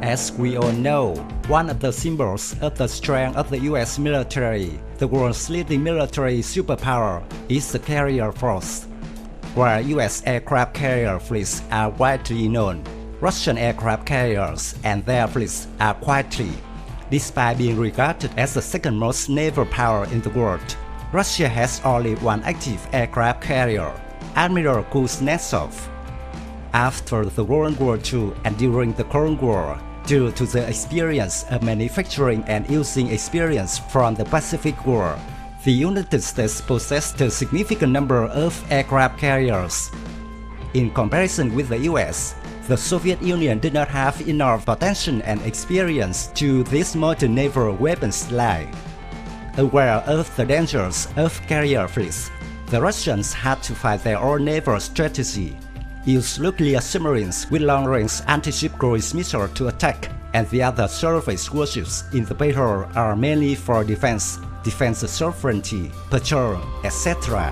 As we all know, one of the symbols of the strength of the US military, the world's leading military superpower, is the carrier force. While US aircraft carrier fleets are widely known, Russian aircraft carriers and their fleets are quietly. Despite being regarded as the second most naval power in the world, Russia has only one active aircraft carrier, Admiral Kuznetsov. After the World War II and during the Cold War, due to the experience of manufacturing and using experience from the Pacific War, the United States possessed a significant number of aircraft carriers. In comparison with the US, the Soviet Union did not have enough potential and experience to this modern naval weapons line. Aware of the dangers of carrier fleets, the Russians had to find their own naval strategy, use nuclear submarines with long-range anti-ship cruise missiles to attack, and the other surface warships in the battle are mainly for defense sovereignty, patrol, etc.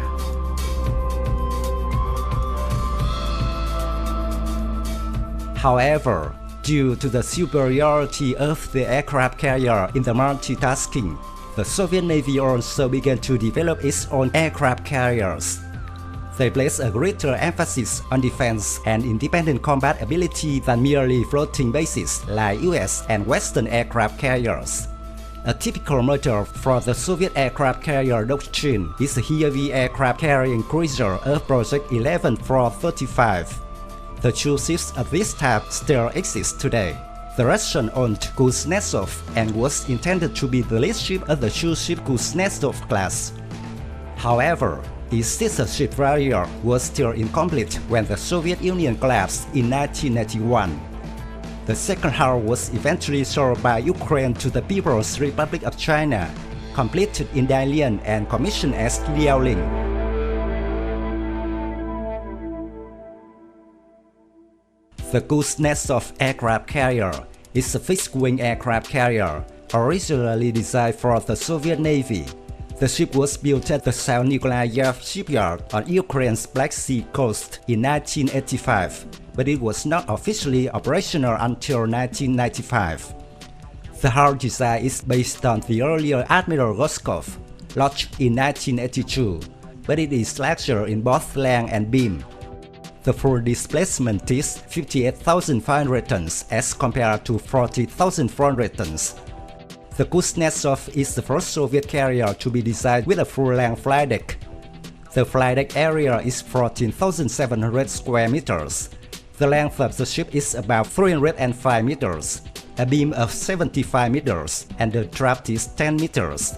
However, due to the superiority of the aircraft carrier in the multitasking, the Soviet Navy also began to develop its own aircraft carriers. They placed a greater emphasis on defense and independent combat ability than merely floating bases like US and Western aircraft carriers. A typical model for the Soviet aircraft carrier doctrine is the heavy aircraft carrying cruiser of Project 11-435. The two ships of this type still exist today. The Russian owned Kuznetsov and was intended to be the lead ship of the two-ship Kuznetsov class. However, its sister ship Warrior was still incomplete when the Soviet Union collapsed in 1991. The second hull was eventually sold by Ukraine to the People's Republic of China, completed in Dalian and commissioned as Liaoling. The Kuznetsov aircraft carrier is a fixed-wing aircraft carrier originally designed for the Soviet Navy. The ship was built at the South Nikolayev shipyard on Ukraine's Black Sea coast in 1985, but it was not officially operational until 1995. The hull design is based on the earlier Admiral Kuznetsov, launched in 1982, but it is larger in both length and beam. The full displacement is 58,500 tons as compared to 40,400 tons. The Kuznetsov is the first Soviet carrier to be designed with a full-length flight deck. The flight deck area is 14,700 square meters. The length of the ship is about 305 meters, a beam of 75 meters, and the draft is 10 meters.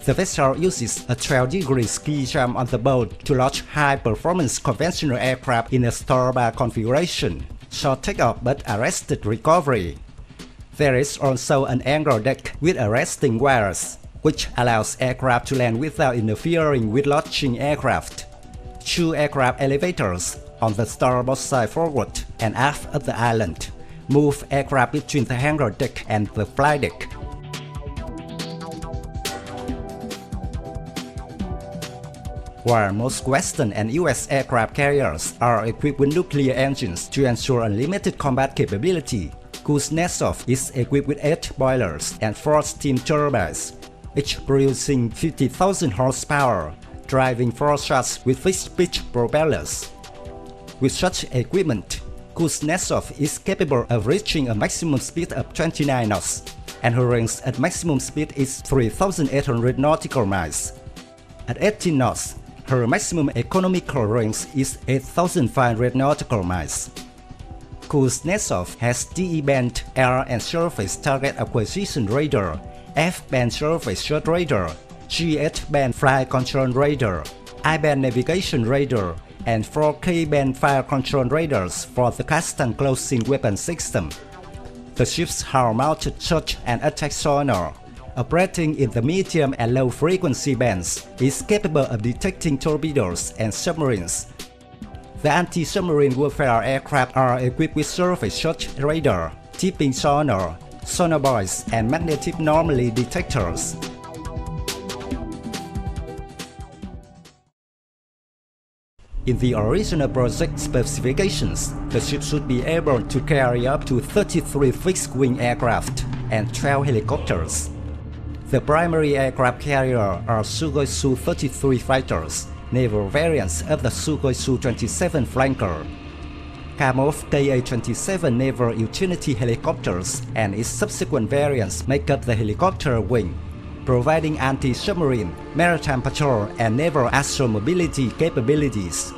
The vessel uses a 12-degree ski jump on the boat to launch high-performance conventional aircraft in a starboard configuration, short takeoff but arrested recovery. There is also an angle deck with arresting wires, which allows aircraft to land without interfering with launching aircraft. Two aircraft elevators on the starboard side forward and aft of the island move aircraft between the hangar deck and the flight deck. While most Western and US aircraft carriers are equipped with nuclear engines to ensure unlimited combat capability, Kuznetsov is equipped with 8 boilers and 4 steam turbines, each producing 50,000 horsepower, driving 4 shafts with fixed-pitch propellers. With such equipment, Kuznetsov is capable of reaching a maximum speed of 29 knots, and her range at maximum speed is 3,800 nautical miles. At 18 knots, her maximum economical range is 8,500 nautical miles. Kuznetsov has DE-band air and surface target acquisition radar, F-band surface shot radar, G8-band flight control radar, I-band navigation radar, and 4K-band fire control radars for the custom closing weapon system. The ship's hull-mounted search and attack sonar, operating in the medium and low frequency bands, is capable of detecting torpedoes and submarines. The anti-submarine warfare aircraft are equipped with surface shot radar, tipping sonar, sonar buoys, and magnetic anomaly detectors. In the original project specifications, the ship should be able to carry up to 33 fixed-wing aircraft and 12 helicopters. The primary aircraft carrier are Sukhoi Su-33 fighters, naval variants of the Sukhoi Su-27 flanker. Kamov Ka-27 naval utility helicopters and its subsequent variants make up the helicopter wing, providing anti-submarine, maritime patrol, and naval astromobility capabilities.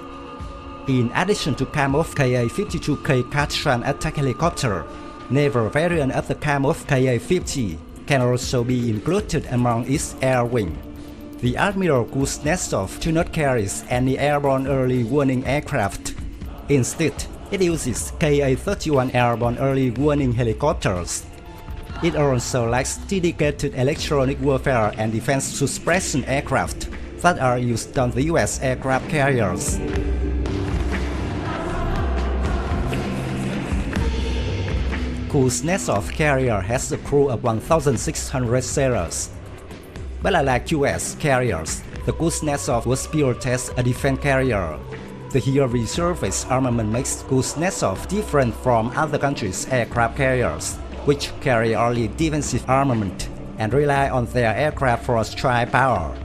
In addition to Kamov Ka-52K Katran attack helicopter, naval variant of the Kamov Ka-50 can also be included among its air wing. The Admiral Kuznetsov do not carry any airborne early warning aircraft. Instead, it uses Ka-31 airborne early warning helicopters. It also lacks dedicated electronic warfare and defense suppression aircraft that are used on the US aircraft carriers. Kuznetsov carrier has a crew of 1,600 sailors. But unlike US carriers, the Kuznetsov was built as a defense carrier. The here resurfaced armament makes Kuznetsov different from other countries' aircraft carriers, which carry only defensive armament and rely on their aircraft for strike power.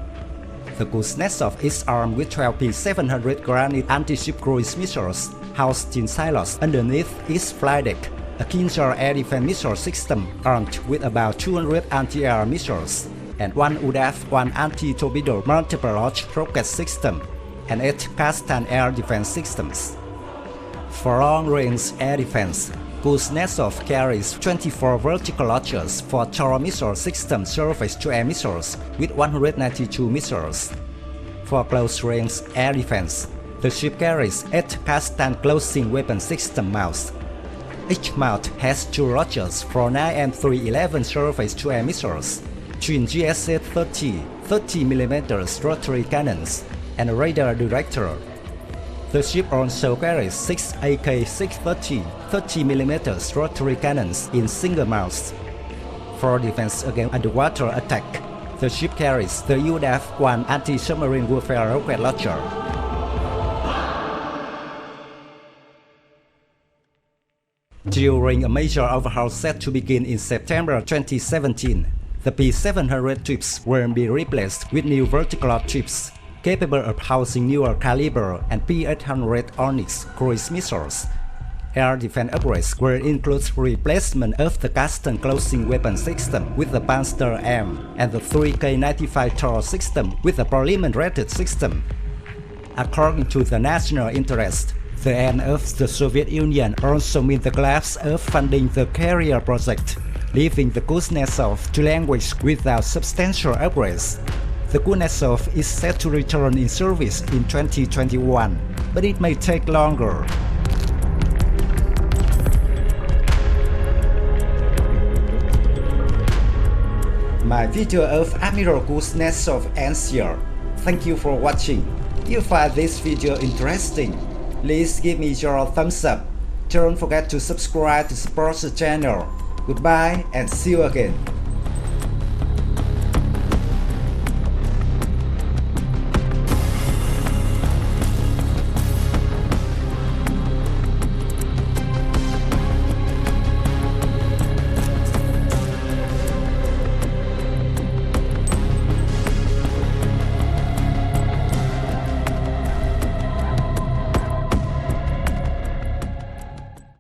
The Kuznetsov is armed with 12 P-700 Granite anti-ship cruise missiles housed in silos underneath its flight deck, a Kinzhal air defense missile system armed with about 200 anti-air missiles, and one UDAF-1 anti-torpedo multiple launch rocket system, and 8 Kastan air defense systems. For long-range air defense, Kuznetsov carries 24 vertical launchers for Taurus missile system surface-to-air missiles with 192 missiles. For close-range air defense, the ship carries 8 Kastan closing weapon system mounts. Each mount has 2 launchers for 9 and 311 surface-to-air missiles, twin GSA-30 30mm rotary cannons, and a radar director. The ship also carries 6 AK-630 30mm rotary cannons in single mounts. For defense against underwater attack, the ship carries the UDAF-1 anti-submarine warfare rocket launcher. During a major overhaul set to begin in September 2017, the P-700 tubes will be replaced with new vertical tubes, capable of housing newer caliber and P-800 Onyx cruise missiles. Air defense upgrades will include replacement of the Kastan closing weapon system with the Panzer M and the 3K-95 Tor system with the polymer-rated system. According to the national interest, the end of the Soviet Union also means the collapse of funding the carrier project, leaving the Kuznetsov to languish without substantial upgrades. The Kuznetsov is set to return in service in 2021, but it may take longer. My video of Admiral Kuznetsov ends here. Thank you for watching. If you find this video interesting, please give me your thumbs up. Don't forget to subscribe to support the channel. Goodbye and see you again.